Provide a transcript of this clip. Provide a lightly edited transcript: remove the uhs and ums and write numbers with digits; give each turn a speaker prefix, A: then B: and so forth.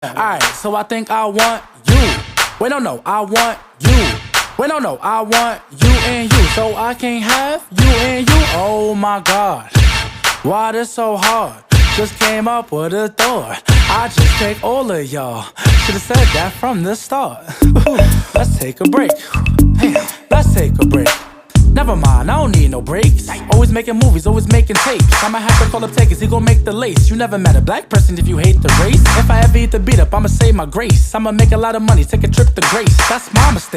A: Alright, so I think I want you. Wait, no, I want you. Wait, no, I want you and you. So I can't have you and you. Oh my God, why this so hard? Just came up with a thought. I just take all of y'all. Should've said that from the start. Let's take a break. Damn, let's take a break. Never mind, I don't need no breaks. Always making movies, always making tapes. I'ma have to call up Takers, he gon' make the lace. You never met a black person if you hate the race. If I ever eat the beat up, I'ma say my grace. I'ma make a lot of money, take a trip to Grace. That's my mistake.